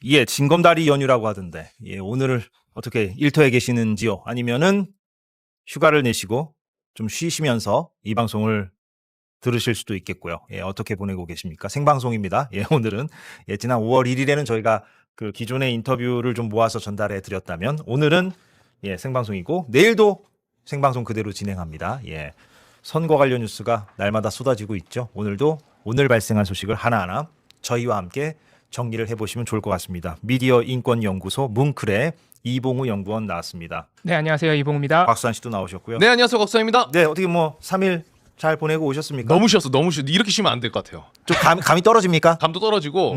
예, 징검다리 연휴라고 하던데, 예, 오늘 어떻게 일터에 계시는지요? 아니면은 휴가를 내시고 좀 쉬시면서 이 방송을 들으실 수도 있겠고요. 예, 어떻게 보내고 계십니까? 생방송입니다. 예, 오늘은 예, 지난 5월 1일에는 저희가 그 기존의 인터뷰를 좀 모아서 전달해 드렸다면 오늘은 예, 생방송이고 내일도 생방송 그대로 진행합니다. 예. 선거 관련 뉴스가 날마다 쏟아지고 있죠. 오늘도 오늘 발생한 소식을 하나하나 저희와 함께 정리를 해보시면 좋을 것 같습니다. 미디어 인권연구소 뭉클의 이봉우 연구원 나왔습니다. 네, 안녕하세요. 이봉우입니다. 곽수환 씨도 나오셨고요. 네, 안녕하세요. 곽수환입니다. 네, 어떻게 뭐 3일 잘 보내고 오셨습니까? 너무 쉬었어. 이렇게 쉬면 안 될 것 같아요. 좀 감이 떨어집니까? 감도 떨어지고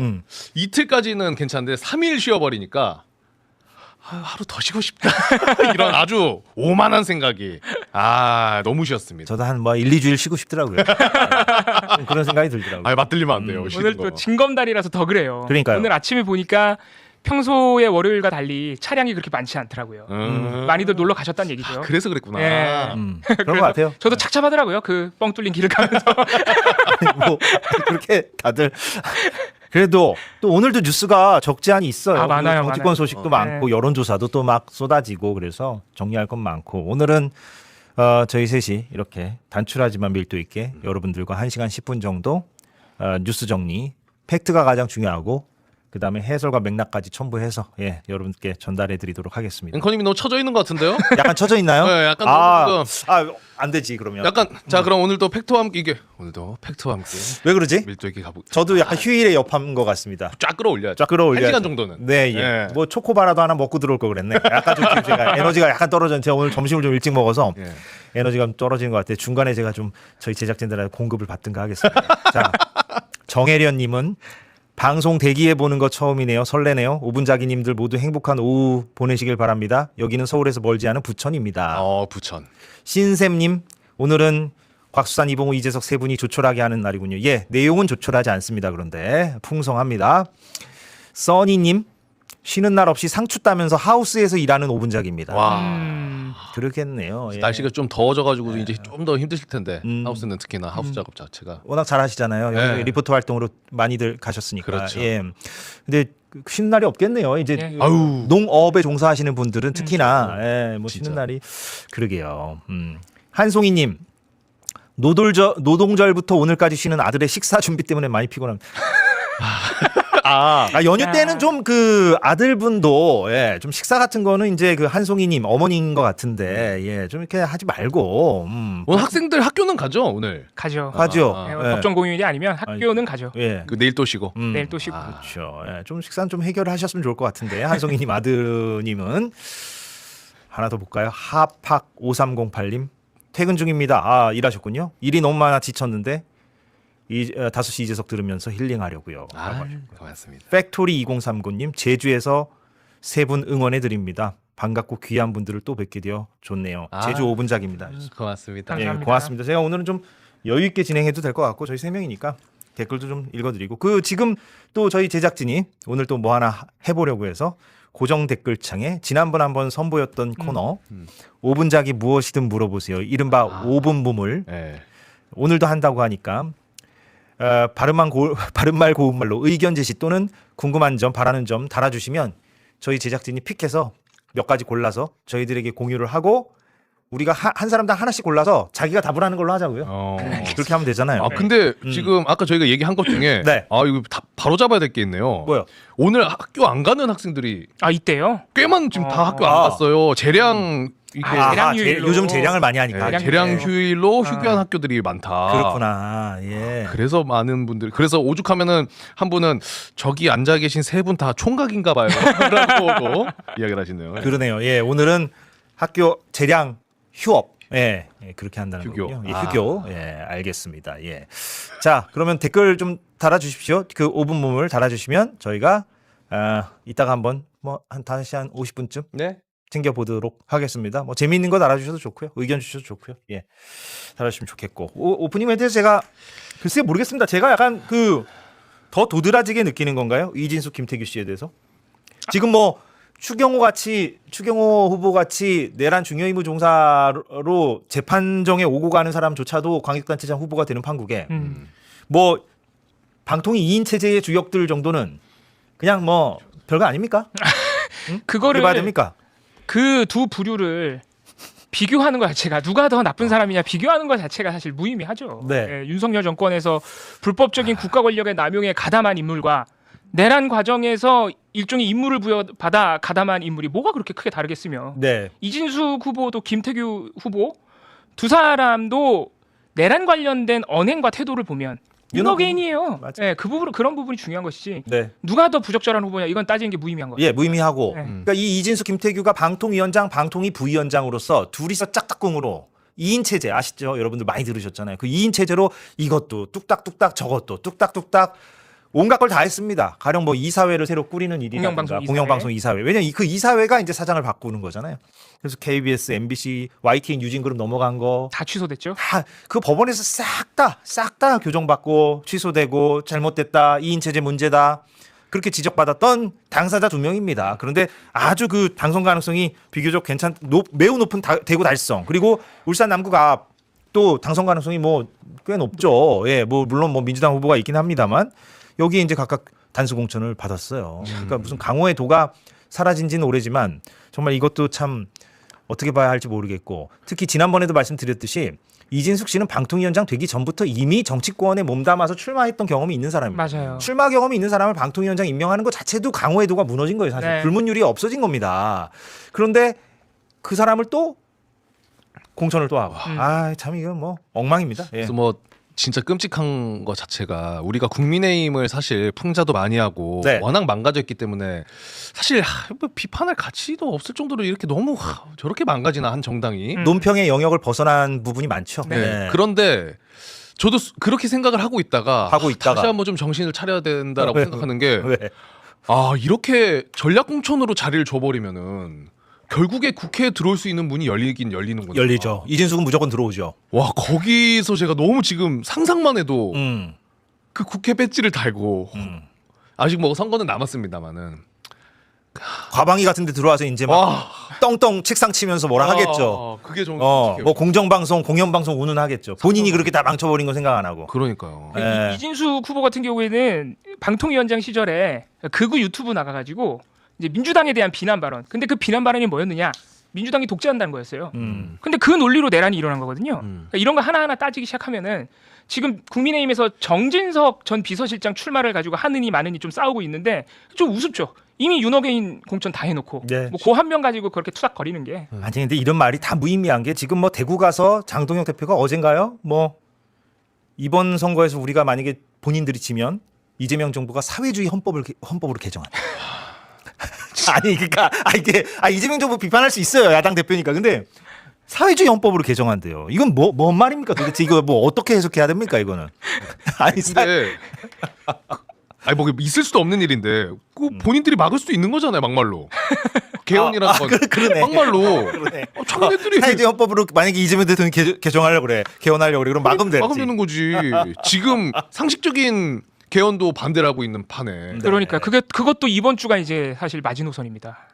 이틀까지는 괜찮은데 3일 쉬어버리니까 하루 더 쉬고 싶다. 이런 아주 오만한 생각이 너무 쉬었습니다. 저도 한 뭐 1, 2주일 쉬고 싶더라고요. 좀 그런 생각이 들더라고요. 맞들리면 안 돼요. 쉬는 오늘 거. 또 징검다리라서 더 그래요. 그러니까요. 오늘 아침에 보니까 평소의 월요일과 달리 차량이 그렇게 많지 않더라고요. 많이들 놀러 가셨다는 얘기죠. 그래서 그랬구나. 예. 그런 것 같아요. 저도 착잡하더라고요. 그 뻥 뚫린 길을 가면서. 뭐 그렇게 다들 그래도 또 오늘도 뉴스가 적지 않이 있어요. 많아요, 정치권 많아요. 소식도 네. 많고 여론조사도 또 막 쏟아지고 그래서 정리할 건 많고 오늘은 저희 셋이 이렇게 단출하지만 밀도 있게 여러분들과 1시간 10분 정도 뉴스 정리, 팩트가 가장 중요하고 그다음에 해설과 맥락까지 첨부해서 예, 여러분께 전달해 드리도록 하겠습니다. 앵커님이 너무 처져 있는 것 같은데요? 약간 쳐져 있나요? 네, 약간 안 되지 그러면. 약간 자 그럼 오늘도 팩트와 함께 오늘도 팩트와 함께 왜 그러지? 밀도 있게 가보. 저도 약간 휴일에 여파인 것 같습니다. 쫙 끌어올려야죠. 쫙 끌어올려야죠. 1시간 정도는. 네, 예. 예. 뭐 초코바라도 하나 먹고 들어올 걸 그랬네. 약간 좀 제가 에너지가 약간 떨어졌는데 제가 오늘 점심을 좀 일찍 먹어서 예. 에너지가 좀 떨어지는 것 같아요. 중간에 제가 좀 저희 제작진들한테 공급을 받든가 하겠습니다. 자, 정혜련님은 방송 대기해 보는 거 처음이네요. 설레네요. 오분자기님들 모두 행복한 오후 보내시길 바랍니다. 여기는 서울에서 멀지 않은 부천입니다. 부천. 신샘님, 오늘은 곽수산, 이봉우, 이재석 세 분이 조촐하게 하는 날이군요. 예, 내용은 조촐하지 않습니다. 그런데 풍성합니다. 써니님, 쉬는 날 없이 상추 따면서 하우스에서 일하는 5분작입니다. 와. 그렇겠네요. 예. 날씨가 좀 더워져가지고 이제 좀 더 힘드실 텐데 하우스는 특히나 하우스 작업 자체가 워낙 잘하시잖아요. 여기 네. 리포터 활동으로 많이들 가셨으니까. 그렇죠. 예. 근데 쉬는 날이 없겠네요. 이제 예. 아유. 농업에 종사하시는 분들은 특히나 예, 뭐 쉬는 진짜. 날이 그러게요. 한송이님. 노동절부터 오늘까지 쉬는 아들의 식사 준비 때문에 많이 피곤합니다. 연휴 때는 좀 그 아들분도 예, 좀 식사 같은 거는 이제 그 한송이님 어머니인 것 같은데 예, 좀 이렇게 하지 말고 오늘 학생들 학교는 가죠 오늘. 가죠. 하죠. 예, 법정 공휴일이 아니면 학교는 가죠. 예. 그 내일 또 쉬고. 내일 또 쉬고. 그렇죠. 예, 좀 식사는 좀 해결을 하셨으면 좋을 것 같은데 한송이님 아드님은 하나 더 볼까요? 하팍 5308님 퇴근 중입니다. 일하셨군요. 일이 너무 많아 지쳤는데 5시 이재석 들으면서 힐링하려고요. 고맙습니다. 팩토리 2039님 제주에서 세 분 응원해 드립니다. 반갑고 귀한 분들을 또 뵙게 되어 좋네요. 제주 5분작입니다. 고맙습니다. 예, 감사합니다. 고맙습니다. 제가 오늘은 좀 여유 있게 진행해도 될 것 같고 저희 세 명이니까 댓글도 좀 읽어드리고 지금 또 저희 제작진이 오늘 또 뭐 하나 해보려고 해서 고정 댓글창에 지난번 한번 선보였던 코너 5분작이 무엇이든 물어보세요. 이른바 5분 부물 네. 오늘도 한다고 하니까 바른말 고운말로 의견 제시 또는 궁금한 점 바라는 점 달아주시면 저희 제작진이 픽해서 몇 가지 골라서 저희들에게 공유를 하고 우리가 한 사람당 하나씩 골라서 자기가 답을 하는 걸로 하자고요. 그렇게 하면 되잖아요. 근데 지금 아까 저희가 얘기한 것 중에 네. 이거 다 바로 잡아야 될 게 있네요. 뭐요? 오늘 학교 안 가는 학생들이 이때요? 꽤만 지금 다 학교 안 갔어요. 재량 이게 재량 휴일로. 요즘 재량을 많이 하니까. 재량 휴일로 휴교한 학교들이 많다. 그렇구나. 예. 그래서 많은 분들 그래서 오죽하면은 한 분은 저기 앉아 계신 세 분 다 총각인가 봐요. 라고 이야기를 하시네요. 그러네요. 예, 오늘은 학교 재량 휴업. 예, 그렇게 한다는 휴교. 거군요. 예, 휴교. 예, 알겠습니다. 예. 자, 그러면 댓글 좀 달아주십시오. 그 5분 몸을 달아주시면 저희가 이따가 한번 뭐 한 50분쯤 네. 챙겨보도록 하겠습니다. 뭐 재미있는 거 달아주셔도 좋고요. 의견 주셔도 좋고요. 예, 달아주시면 좋겠고. 오프닝에 대해서 제가 글쎄 모르겠습니다. 제가 약간 더 도드라지게 느끼는 건가요? 이진숙, 김태규 씨에 대해서? 지금 뭐 추경호 후보 같이 내란 중요임무 종사로 재판정에 오고 가는 사람조차도 광역단체장 후보가 되는 판국에 뭐 방통위 2인 체제의 주역들 정도는 그냥 뭐 별거 아닙니까? 그거를 봐야 됩니까? 그 두 부류를 비교하는 것 자체가 누가 더 나쁜 사람이냐 비교하는 것 자체가 사실 무의미하죠. 네. 예, 윤석열 정권에서 불법적인 국가 권력의 남용에 가담한 인물과 내란 과정에서 일종의 임무를 부여받아 가담한 인물이 뭐가 그렇게 크게 다르겠으며 네. 이진숙 후보도 김태규 후보 두 사람도 내란 관련된 언행과 태도를 보면 윤어게인이에요. 맞아요. 예, 그 부분 그런 부분이 중요한 것이지 네. 누가 더 부적절한 후보냐 이건 따지는 게 무의미한 거예요. 예, 무의미하고. 네. 그러니까 이 이진수 김태규가 방통위원장, 방통위 부위원장으로서 둘이서 짝짝꿍으로 2인 체제 아시죠? 여러분들 많이 들으셨잖아요. 그 2인 체제로 이것도 뚝딱뚝딱 저것도 뚝딱뚝딱 온갖 걸 다 했습니다. 가령 뭐 이사회를 새로 꾸리는 일이라든가 공영방송 이사회. 왜냐면 그 이사회가 이제 사장을 바꾸는 거잖아요. 그래서 KBS, MBC, YTN 유진그룹 넘어간 거 다 취소됐죠. 다 그 법원에서 싹 다 교정받고 취소되고 잘못됐다 2인 체제 문제다 그렇게 지적받았던 당사자 2명입니다. 그런데 아주 그 당선 가능성이 비교적 매우 높은 대구 달성 그리고 울산 남구가 또 당선 가능성이 뭐 꽤 높죠. 예, 뭐 물론 뭐 민주당 후보가 있긴 합니다만 여기에 이제 각각 단수 공천을 받았어요. 그러니까 무슨 강호의 도가 사라진 지는 오래지만 정말 이것도 참 어떻게 봐야 할지 모르겠고 특히 지난번에도 말씀드렸듯이 이진숙 씨는 방통위원장 되기 전부터 이미 정치권에 몸담아서 출마했던 경험이 있는 사람입니다. 맞아요. 출마 경험이 있는 사람을 방통위원장 임명하는 것 자체도 강호의 도가 무너진 거예요. 사실 네. 불문율이 없어진 겁니다. 그런데 그 사람을 또 공천을 또 하고 참 이건 뭐 엉망입니다. 예. 그래서 뭐 진짜 끔찍한 것 자체가 우리가 국민의힘을 사실 풍자도 많이 하고 네. 워낙 망가졌기 때문에 사실 뭐 비판할 가치도 없을 정도로 이렇게 너무 저렇게 망가지나 한 정당이. 논평의 영역을 벗어난 부분이 많죠. 네. 네. 그런데 저도 그렇게 생각을 하고 있다가 다시 한번 좀 정신을 차려야 된다라고 왜? 생각하는 게 왜? 이렇게 전략공천으로 자리를 줘버리면은 결국에 국회에 들어올 수 있는 문이 열리긴 열리는구나. 열리죠. 이진숙은 무조건 들어오죠. 와 거기서 제가 너무 지금 상상만 해도 음. 그 국회 배지를 달고 아직 뭐 선거는 남았습니다만은 과방위 같은 데 들어와서 이제 막 떵떵 책상 치면서 뭐라 하겠죠. 그게 좀 뭐 공정방송, 공영방송 운운하겠죠. 본인이 그렇게 다 망쳐버린 거 생각 안 하고. 그러니까요. 네. 이진숙 후보 같은 경우에는 방통위원장 시절에 극우 유튜브 나가가지고 이제 민주당에 대한 비난 발언. 근데 그 비난 발언이 뭐였느냐? 민주당이 독재한다는 거였어요. 근데 그 논리로 내란이 일어난 거거든요. 그러니까 이런 거 하나하나 따지기 시작하면은 지금 국민의힘에서 정진석 전 비서실장 출마를 가지고 하느니 마느니 좀 싸우고 있는데 좀 우습죠. 이미 윤어게인 공천 다 해놓고 네. 뭐 그 한 명 가지고 그렇게 투닥거리는 게 아니 근데 이런 말이 다 무의미한 게 지금 뭐 대구 가서 장동혁 대표가 어젠가요? 뭐 이번 선거에서 우리가 만약에 본인들이 지면 이재명 정부가 사회주의 헌법으로 개정한다. 아니 그러니까 이재명 정부 비판할 수 있어요. 야당 대표니까. 근데 사회주의 헌법으로 개정한대요. 이건 뭔 말입니까? 도대체 이거 뭐 어떻게 해석해야 됩니까? 이거는. 아니 근데 뭐 있을 수도 없는 일인데 그 본인들이 막을 수도 있는 거잖아요. 막말로. 개헌이라는 건 그러네. 막말로. 그러네. 자기네들이 사회주의 헌법으로 만약에 이재명 대통령이 개정하려고 그래. 개헌하려고 그래. 그럼 막으면 되지. 막으면 되는 거지. 지금 상식적인 개헌도 반대를 하고 있는 판에. 그러니까 그것도 이번 주가 이제 사실 마지노선입니다.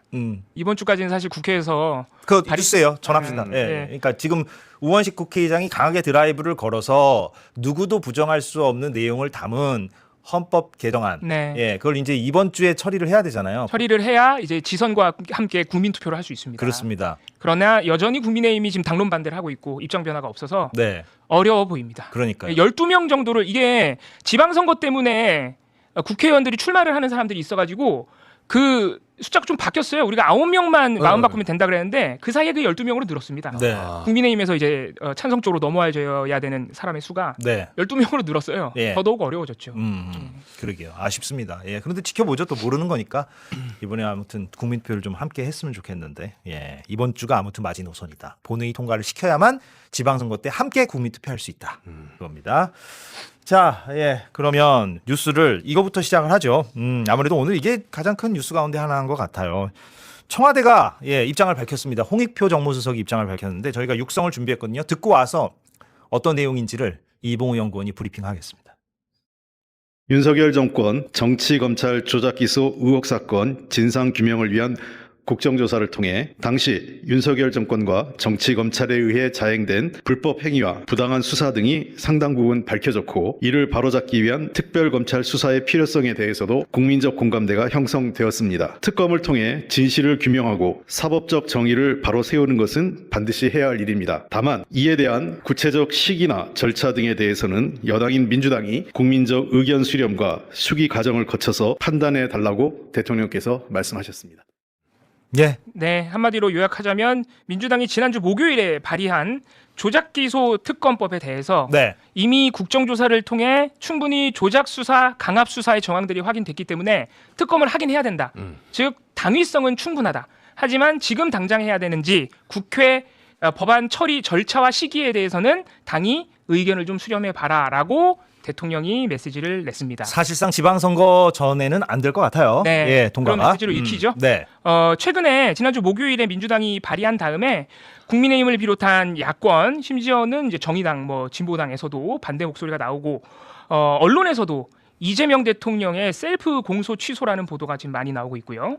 이번 주까지는 사실 국회에서 그 뉴스예요. 전합시다. 예. 예. 그러니까 지금 우원식 국회의장이 강하게 드라이브를 걸어서 누구도 부정할 수 없는 내용을 담은 헌법 개정안. 네. 예. 그걸 이제 이번 주에 처리를 해야 되잖아요. 처리를 해야 이제 지선과 함께 국민 투표를 할 수 있습니다. 그렇습니다. 그러나 여전히 국민의힘이 지금 당론 반대를 하고 있고 입장 변화가 없어서 네. 어려워 보입니다. 그러니까요. 12명 정도를 이게 지방선거 때문에 국회의원들이 출마를 하는 사람들이 있어가지고 그 숫자가 좀 바뀌었어요. 우리가 9명만 마음 바꾸면 된다 그랬는데 그 사이에 그 12명으로 늘었습니다. 네. 국민의힘에서 이제 찬성 쪽으로 넘어와줘야 되는 사람의 수가 네. 12명으로 늘었어요. 예. 더더욱 어려워졌죠. 그러게요. 아쉽습니다. 예. 그런데 지켜보죠. 또 모르는 거니까 이번에 아무튼 국민표를 좀 함께 했으면 좋겠는데. 예. 이번 주가 아무튼 마지노선이다. 본회의 통과를 시켜야만 지방선거 때 함께 국민투표할 수 있다. 그겁니다. 자, 예. 그러면 뉴스를 이거부터 시작을 하죠. 아무래도 오늘 이게 가장 큰 뉴스 가운데 하나인 것 같아요. 청와대가 입장을 밝혔습니다. 홍익표 정무수석이 입장을 밝혔는데 저희가 육성을 준비했거든요. 듣고 와서 어떤 내용인지를 이봉우 연구원이 브리핑하겠습니다. 윤석열 정권 정치검찰 조작기소 의혹 사건 진상규명을 위한 국정조사를 통해 당시 윤석열 정권과 정치검찰에 의해 자행된 불법 행위와 부당한 수사 등이 상당 부분 밝혀졌고 이를 바로잡기 위한 특별검찰 수사의 필요성에 대해서도 국민적 공감대가 형성되었습니다. 특검을 통해 진실을 규명하고 사법적 정의를 바로 세우는 것은 반드시 해야 할 일입니다. 다만 이에 대한 구체적 시기나 절차 등에 대해서는 여당인 민주당이 국민적 의견 수렴과 수기 과정을 거쳐서 판단해 달라고 대통령께서 말씀하셨습니다. 예. 네, 한마디로 요약하자면 민주당이 지난주 목요일에 발의한 조작기소 특검법에 대해서 네. 이미 국정조사를 통해 충분히 조작수사, 강압수사의 정황들이 확인됐기 때문에 특검을 하긴 해야 된다. 즉 당위성은 충분하다. 하지만 지금 당장 해야 되는지 국회 법안 처리 절차와 시기에 대해서는 당이 의견을 좀 수렴해 봐라라고 대통령이 메시지를 냈습니다. 사실상 지방선거 전에는 안 될 것 같아요. 네, 예, 통과가. 그런 메시지로 읽히죠. 네. 최근에 지난주 목요일에 민주당이 발의한 다음에 국민의힘을 비롯한 야권, 심지어는 이제 정의당, 진보당에서도 반대 목소리가 나오고 언론에서도 이재명 대통령의 셀프 공소 취소라는 보도가 지금 많이 나오고 있고요.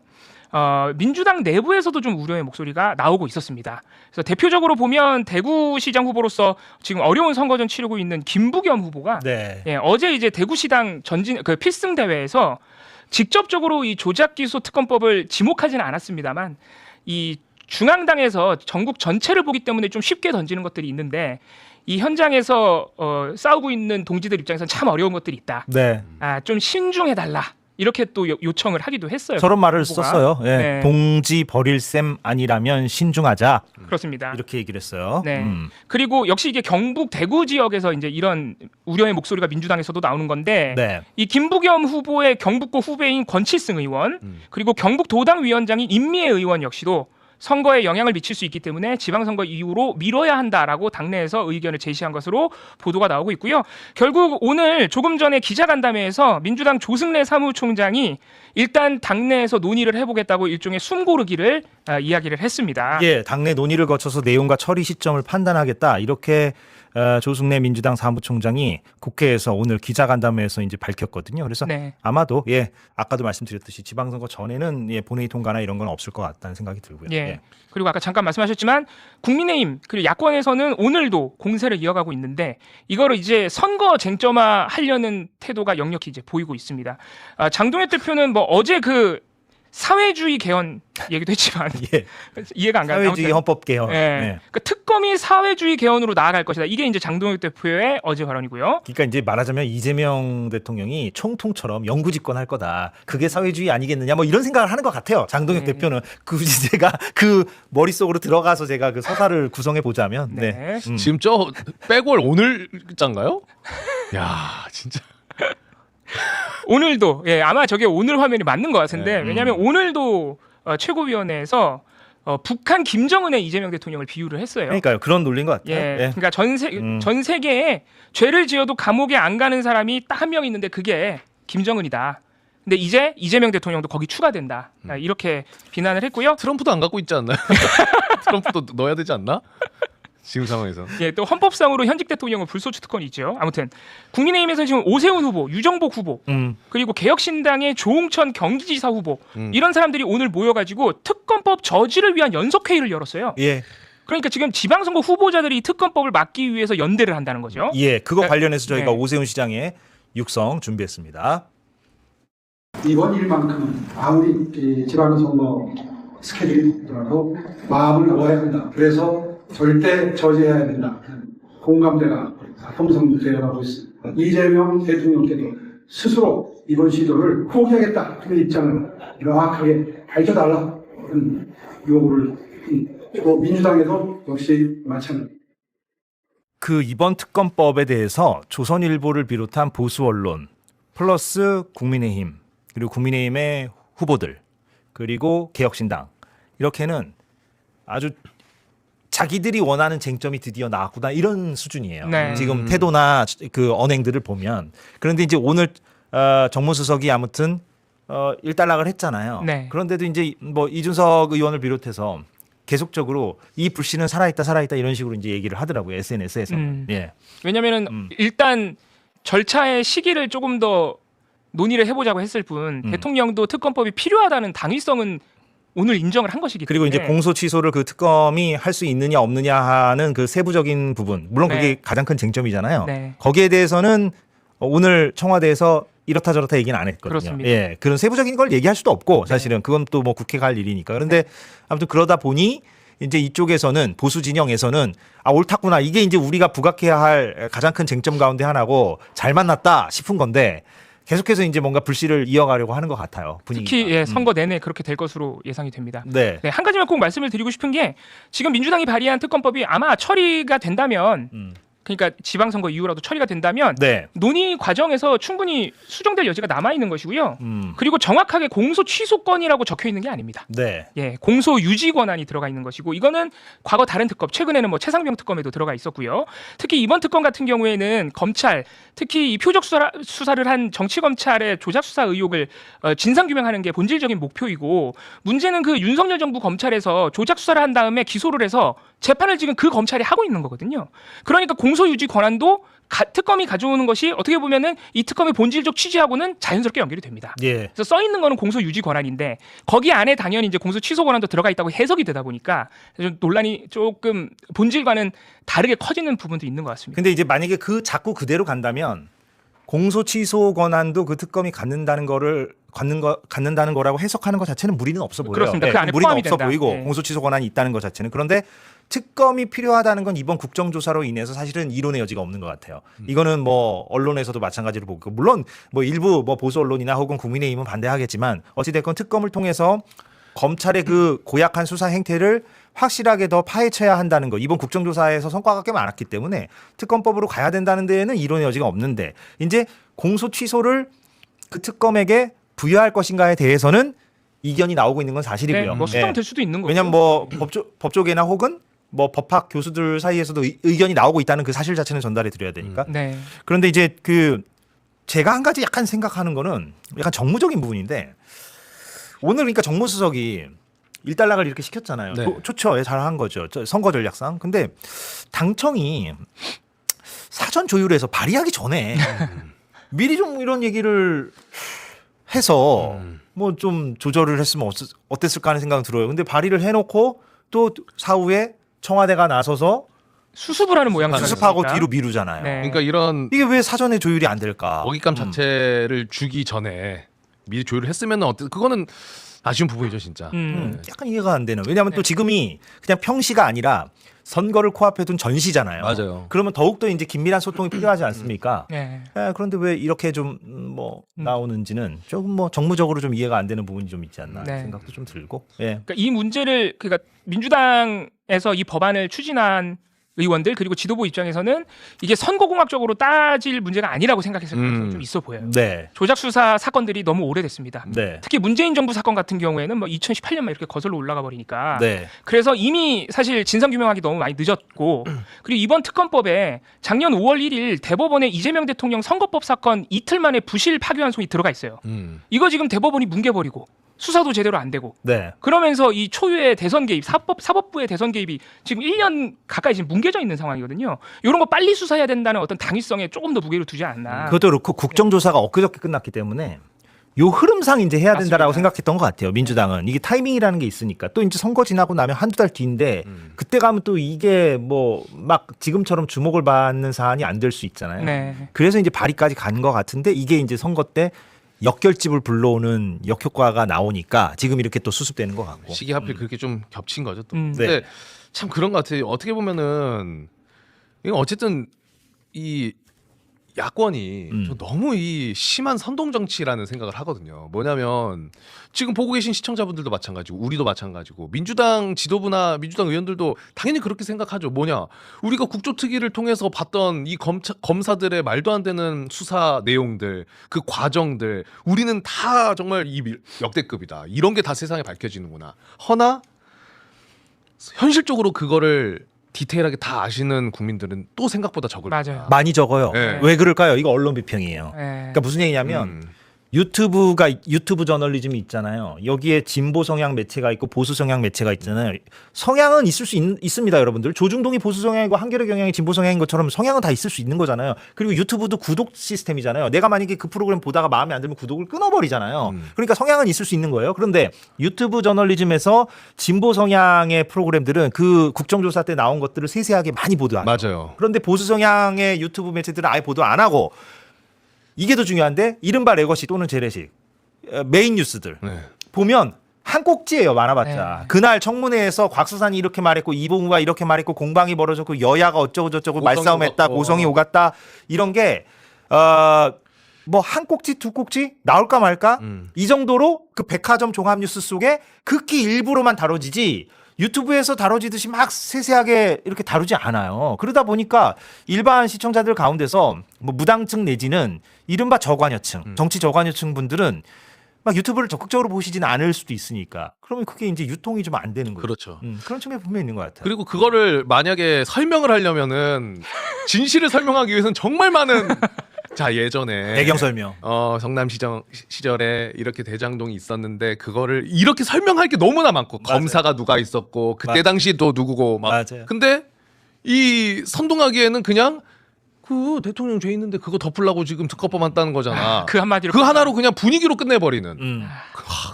민주당 내부에서도 좀 우려의 목소리가 나오고 있었습니다. 그래서 대표적으로 보면 대구시장 후보로서 지금 어려운 선거전 치르고 있는 김부겸 후보가 네. 어제 이제 대구시당 전진 필승 대회에서 직접적으로 이 조작기소 특검법을 지목하지는 않았습니다만 이 중앙당에서 전국 전체를 보기 때문에 좀 쉽게 던지는 것들이 있는데 이 현장에서 싸우고 있는 동지들 입장에서는 참 어려운 것들이 있다. 네. 좀 신중해달라. 이렇게 또 요청을 하기도 했어요. 저런 말을 후보가. 썼어요. 예. 네. 동지 버릴 셈 아니라면 신중하자. 그렇습니다. 이렇게 얘기를 했어요. 네. 그리고 역시 이게 경북 대구 지역에서 이제 이런 우려의 목소리가 민주당에서도 나오는 건데 네. 이 김부겸 후보의 경북고 후배인 권칠승 의원 그리고 경북 도당 위원장인 임미애 의원 역시도 선거에 영향을 미칠 수 있기 때문에 지방선거 이후로 미뤄야 한다라고 당내에서 의견을 제시한 것으로 보도가 나오고 있고요. 결국 오늘 조금 전에 기자간담회에서 민주당 조승래 사무총장이 일단 당내에서 논의를 해보겠다고 일종의 숨고르기를 이야기를 했습니다. 예, 당내 논의를 거쳐서 내용과 처리 시점을 판단하겠다. 이렇게 조승래 민주당 사무총장이 국회에서 오늘 기자간담회에서 이제 밝혔거든요. 그래서 네. 아마도 아까도 말씀드렸듯이 지방선거 전에는 본회의 통과나 이런 건 없을 것 같다는 생각이 들고요. 예. 그리고 아까 잠깐 말씀하셨지만 국민의힘 그리고 야권에서는 오늘도 공세를 이어가고 있는데 이거를 이제 선거 쟁점화 하려는 태도가 역력히 이제 보이고 있습니다. 장동혁 대표는 어제 그 사회주의 개헌 얘기도 했지만 예. 이해가 안 가요. 사회주의 헌법 개헌. 예. 예. 그러니까 특검이 사회주의 개헌으로 나아갈 것이다. 이게 이제 장동혁 대표의 어제 발언이고요. 그러니까 이제 말하자면 이재명 대통령이 총통처럼 영구 집권할 거다. 그게 사회주의 아니겠느냐. 이런 생각을 하는 것 같아요. 장동혁 대표는 굳이 제가 그 머릿속으로 들어가서 제가 그 서사를 구성해 보자면. 네. 지금 저 백월 오늘 짠가요? 야, 진짜. 오늘도 아마 저게 오늘 화면이 맞는 것 같은데 왜냐하면 오늘도 최고위원회에서 북한 김정은의 이재명 대통령을 비유를 했어요. 그러니까요. 그런 논리인 것 같아요. 예. 그러니까 전 세계에 죄를 지어도 감옥에 안 가는 사람이 딱 한 명 있는데 그게 김정은이다. 근데 이제 이재명 대통령도 거기 추가된다. 이렇게 비난을 했고요. 트럼프도 안 갖고 있지 않나요? 트럼프도 넣어야 되지 않나? 지금 상황에서. 또 헌법상으로 현직 대통령은 불소추 특권이 있죠. 아무튼 국민의힘에서 지금 오세훈 후보, 유정복 후보, 그리고 개혁신당의 조홍천 경기지사 후보 이런 사람들이 오늘 모여가지고 특검법 저지를 위한 연석회의를 열었어요. 예. 그러니까 지금 지방선거 후보자들이 특검법을 막기 위해서 연대를 한다는 거죠. 예. 그거 관련해서 저희가 네. 오세훈 시장의 육성 준비했습니다. 이번 일만큼은 아무리 지방선거 스케줄이더라도 마음을 먹어야 한다. 그래서 절대 저지해야 된다. 공감대가 형성되어가고 있습니다. 이재명 대통령께도 스스로 이번 시도를 포기하겠다 하는 입장을 명확하게 밝혀달라는 요구를 또 민주당에도 역시 마찬가지입니다. 그 이번 특검법에 대해서 조선일보를 비롯한 보수 언론 플러스 국민의힘 그리고 국민의힘의 후보들 그리고 개혁신당 이렇게는 아주 자기들이 원하는 쟁점이 드디어 나왔구나 이런 수준이에요. 네. 지금 태도나 그 언행들을 보면 그런데 이제 오늘 정무수석이 아무튼 일단락을 했잖아요. 네. 그런데도 이제 이준석 의원을 비롯해서 계속적으로 이 불씨는 살아있다 이런 식으로 이제 얘기를 하더라고요. SNS에서. 예. 왜냐면은 일단 절차의 시기를 조금 더 논의를 해보자고 했을 뿐 대통령도 특검법이 필요하다는 당위성은 오늘 인정을 한 것이기 그리고 때문에 이제 공소 취소를 그 특검이 할 수 있느냐 없느냐 하는 그 세부적인 부분, 물론 그게 네. 가장 큰 쟁점이잖아요. 네. 거기에 대해서는 오늘 청와대에서 이렇다 저렇다 얘기는 안 했거든요. 그렇습니다. 예, 그런 세부적인 걸 얘기할 수도 없고 사실은 그건 또 뭐 국회가 할 일이니까. 그런데 아무튼 그러다 보니 이제 이쪽에서는 보수 진영에서는 아 옳았구나, 이게 이제 우리가 부각해야 할 가장 큰 쟁점 가운데 하나고 잘 만났다 싶은 건데 계속해서 이제 뭔가 불씨를 이어가려고 하는 것 같아요. 분위기가. 특히 예, 선거 내내 그렇게 될 것으로 예상이 됩니다. 네. 네, 한 가지만 꼭 말씀을 드리고 싶은 게 지금 민주당이 발의한 특검법이 아마 처리가 된다면 그러니까 지방선거 이후라도 처리가 된다면 네. 논의 과정에서 충분히 수정될 여지가 남아 있는 것이고요. 음. 그리고 정확하게 공소 취소권이라고 적혀 있는 게 아닙니다. 네. 예, 공소 유지 권한이 들어가 있는 것이고 이거는 과거 다른 특검, 최근에는 뭐 최상병 특검에도 들어가 있었고요. 특히 이번 특검 같은 경우에는 검찰, 특히 이 표적 수사를 한 정치 검찰의 조작 수사 의혹을 진상 규명하는 게 본질적인 목표이고 문제는 그 윤석열 정부 검찰에서 조작 수사를 한 다음에 기소를 해서 재판을 지금 그 검찰이 하고 있는 거거든요. 그러니까 공소 유지 권한도 특검이 가져오는 것이 어떻게 보면은 이 특검의 본질적 취지하고는 자연스럽게 연결이 됩니다. 예. 그래서 써 있는 거는 공소 유지 권한인데 거기 안에 당연히 이제 공소 취소 권한도 들어가 있다고 해석이 되다 보니까 좀 논란이 조금 본질과는 다르게 커지는 부분도 있는 것 같습니다. 근데 이제 만약에 그 자꾸 그대로 간다면 공소 취소 권한도 그 특검이 갖는다는 거라고 해석하는 것 자체는 무리는 없어 보여요. 그렇습니다. 그 안에 무리가 포함이 없어 된다. 보이고 네. 공소 취소 권한이 있다는 것 자체는. 그런데 특검이 필요하다는 건 이번 국정조사로 인해서 사실은 이론의 여지가 없는 것 같아요. 이거는 뭐 언론에서도 마찬가지로 보고 물론 뭐 일부 뭐 보수 언론이나 혹은 국민의힘은 반대하겠지만 어찌됐건 특검을 통해서 검찰의 그 고약한 수사 행태를 확실하게 더 파헤쳐야 한다는 거. 이번 국정조사에서 성과가 꽤 많았기 때문에 특검법으로 가야 된다는 데에는 이론의 여지가 없는데 이제 공소 취소를 그 특검에게 부여할 것인가에 대해서는 이견이 나오고 있는 건 사실이고요. 네, 뭐 수정될 수도 있는 거고. 왜냐하면 뭐 법조계나 혹은 뭐 법학 교수들 사이에서도 의견이 나오고 있다는 그 사실 자체는 전달해 드려야 되니까. 네. 그런데 이제 그 제가 한 가지 약간 생각하는 거는 약간 정무적인 부분인데 오늘 그러니까 정무수석이 일단락을 이렇게 시켰잖아요. 네. 좋죠. 잘한 거죠. 선거 전략상. 근데 당청이 사전 조율해서 발의하기 전에 미리 좀 이런 얘기를 해서 뭐 좀 조절을 했으면 어땠을까 하는 생각은 들어요. 근데 발의를 해놓고 또 사후에 청와대가 나서서 수습을 하는 모양새가 수습하고 있으니까. 뒤로 미루잖아요. 네. 그러니까 이런 이게 왜 사전에 조율이 안 될까? 먹잇감 자체를 주기 전에 미리 조율을 했으면 그거는 아쉬운 부분이죠 진짜. 약간 이해가 안 되는. 왜냐하면 또 지금이 그냥 평시가 아니라 선거를 코앞에 둔 전시잖아요. 맞아요. 그러면 더욱더 이제 긴밀한 소통이 필요하지 않습니까? 네. 그런데 왜 이렇게 좀 뭐 나오는지는 조금 뭐 정무적으로 좀 이해가 안 되는 부분이 좀 있지 않나 네. 생각도 좀 들고. 예. 그러니까 이 문제를 그러니까 민주당에서 이 법안을 추진한 의원들 그리고 지도부 입장에서는 이게 선거공학적으로 따질 문제가 아니라고 생각했을 가능성이 좀 있어 보여요. 네. 조작 수사 사건들이 너무 오래됐습니다. 네. 특히 문재인 정부 사건 같은 경우에는 뭐 2018년만 이렇게 거슬러 올라가 버리니까 네. 그래서 이미 사실 진상 규명하기 너무 많이 늦었고 그리고 이번 특검법에 작년 5월 1일 대법원의 이재명 대통령 선거법 사건 이틀 만에 부실 파기환송이 들어가 있어요. 이거 지금 대법원이 뭉개버리고 수사도 제대로 안 되고 네. 그러면서 이 초유의 대선 개입, 사법부의 대선 개입이 지금 1년 가까이 지금 뭉개져 있는 상황이거든요. 이런 거 빨리 수사해야 된다는 어떤 당위성에 조금 더 무게를 두지 않나. 그것도 그렇고 국정조사가 엊그저께 끝났기 때문에 요 흐름상 이제 해야 된다라고 맞습니다. 생각했던 것 같아요. 민주당은 이게 타이밍이라는 게 있으니까 또 이제 선거 지나고 나면 한두 달 뒤인데 그때 가면 또 이게 뭐 막 지금처럼 주목을 받는 사안이 안 될 수 있잖아요. 네. 그래서 이제 발의까지 간 것 같은데 이게 이제 선거 때 역결집을 불러오는 역효과가 나오니까 지금 이렇게 또 수습되는 것 같고. 시기 하필 그렇게 좀 겹친 거죠 또. 네. 근데 참 그런 것 같아요. 어떻게 보면은 이건 어쨌든 이 야권이 저 너무 이 심한 선동 정치라는 생각을 하거든요. 뭐냐면 지금 보고 계신 시청자분들도 마찬가지고 우리도 마찬가지고 민주당 지도부나 민주당 의원들도 당연히 그렇게 생각하죠. 뭐냐 우리가 국조특위를 통해서 봤던 이 검사들의 말도 안 되는 수사 내용들 그 과정들 우리는 다 정말 이 역대급이다. 이런 게 다 세상에 밝혀지는구나. 허나 현실적으로 그거를 디테일하게 다 아시는 국민들은 또 생각보다 적을 맞아요. 거다. 많이 적어요. 네. 왜 그럴까요? 이거 언론 비평이에요. 네. 그러니까 무슨 얘기냐면 유튜브가 유튜브 저널리즘이 있잖아요. 여기에 진보 성향 매체가 있고 보수 성향 매체가 있잖아요. 성향은 있을 수 있습니다, 여러분들. 조중동이 보수 성향이고 한겨레 경향이 진보 성향인 것처럼 성향은 다 있을 수 있는 거잖아요. 그리고 유튜브도 구독 시스템이잖아요. 내가 만약에 그 프로그램 보다가 마음에 안 들면 구독을 끊어버리잖아요. 그러니까 성향은 있을 수 있는 거예요. 그런데 유튜브 저널리즘에서 진보 성향의 프로그램들은 그 국정조사 때 나온 것들을 세세하게 많이 보도하죠. 맞아요. 그런데 보수 성향의 유튜브 매체들은 아예 보도 안 하고 이게 더 중요한데 이른바 레거시 또는 재래식 메인 뉴스들 네. 보면 한 꼭지예요, 많아봤자. 네. 그날 청문회에서 곽수산이 이렇게 말했고 이봉우가 이렇게 말했고 공방이 벌어졌고 여야가 어쩌고 저쩌고 고성이 말싸움했다, 오갔고. 고성이 오갔다 이런 게 뭐 한 꼭지 두 꼭지 나올까 말까 이 정도로 그 백화점 종합 뉴스 속에 극히 일부로만 다뤄지지. 유튜브에서 다뤄지듯이 막 세세하게 이렇게 다루지 않아요. 그러다 보니까 일반 시청자들 가운데서 뭐 무당층 내지는 이른바 저관여층, 정치 저관여층 분들은 막 유튜브를 적극적으로 보시지는 않을 수도 있으니까. 그러면 그게 이제 유통이 좀 안 되는 거죠. 그렇죠. 그런 측면이 분명히 있는 것 같아요. 그리고 그거를 만약에 설명을 하려면은 진실을 설명하기 위해서는 정말 많은 자 예전에 배경 설명. 성남시정 시절에 이렇게 대장동이 있었는데 그거를 이렇게 설명할 게 너무나 많고 맞아요. 검사가 누가 있었고 그때 맞아요. 당시 또 누구고 막 맞아요. 근데 이 선동하기에는 그냥 그 대통령 죄 있는데 그거 덮으려고 지금 특검법 한다는 거잖아. 그 한마디로 그 하나로 그냥 분위기로 끝내버리는.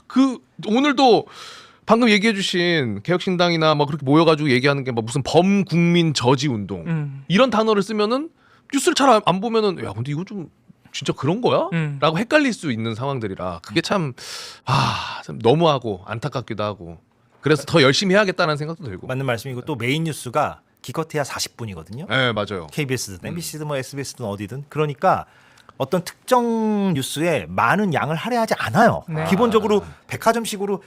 그 오늘도 방금 얘기해주신 개혁신당이나 막 그렇게 모여가지고 얘기하는 게 막 무슨 범국민 저지 운동 이런 단어를 쓰면은 뉴스를 잘 안 보면은 야 근데 이거 좀 진짜 그런 거야? 라고 헷갈릴 수 있는 상황들이라 그게 참 너무하고 안타깝기도 하고 그래서 더 열심히 해야겠다는 생각도 들고. 맞는 말씀이고 또 메인 뉴스가 기껏해야 40분이거든요. 네 맞아요. KBS든 MBC든 뭐 SBS든 어디든. 그러니까 어떤 특정 뉴스에 많은 양을 할애하지 않아요. 네. 기본적으로 백화점식으로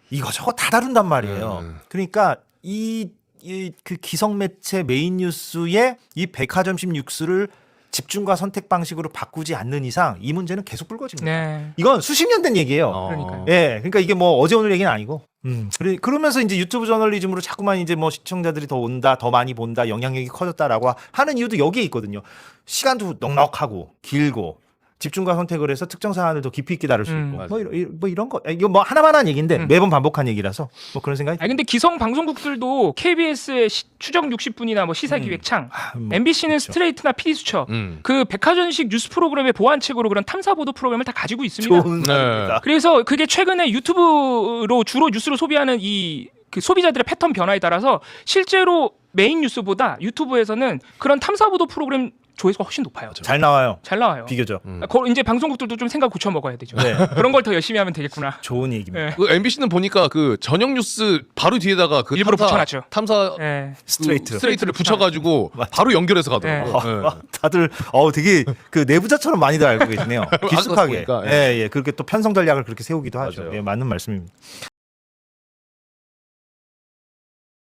이거저거 다 다룬단 말이에요. 그러니까 그 기성 매체 메인 뉴스의 이 백화점식 뉴스를 집중과 선택 방식으로 바꾸지 않는 이상 이 문제는 계속 불거집니다. 네. 이건 수십 년 된 얘기예요. 그러니까요. 예, 그러니까 이게 뭐 어제 오늘 얘기는 아니고. 그러면서 이제 유튜브 저널리즘으로 자꾸만 이제 뭐 시청자들이 더 온다, 더 많이 본다, 영향력이 커졌다라고 하는 이유도 여기에 있거든요. 시간도 넉넉하고 길고 집중과 선택을 해서 특정 사안을 더 깊이 있게 다룰 수 있고 뭐 이런 거. 이거 뭐 하나만 한 얘기인데 매번 반복한 얘기라서 뭐 그런 생각이. 아니 근데 기성 방송국들도 KBS의 추적 60분이나 뭐 시사기획창, MBC는 그렇죠. 스트레이트나 PD수첩, 그 백화점식 뉴스 프로그램의 보완책으로 그런 탐사 보도 프로그램을 다 가지고 있습니다. 좋은 네. 말입니다. 그래서 그게 최근에 유튜브로 주로 뉴스를 소비하는 그 소비자들의 패턴 변화에 따라서 실제로 메인 뉴스보다 유튜브에서는 그런 탐사 보도 프로그램 조회수가 훨씬 높아요. 잘 나와요. 잘 나와요. 비교적. 이제 방송국들도 좀 생각 고쳐 먹어야 되죠. 네. 그런 걸 더 열심히 하면 되겠구나. 좋은 얘기입니다. 네. 그 MBC는 보니까 그 저녁 뉴스 바로 뒤에다가 그 일부러 붙여놨죠. 탐사 네. 스트레이트를 붙여가지고 바로 연결해서 가더라고. 네. 다들 되게 그 내부자처럼 많이들 알고 계시네요. 깊숙하게. 보니까, 예, 예. 그렇게 또 편성 전략을 그렇게 세우기도 하죠. 맞아요. 예, 맞는 말씀입니다.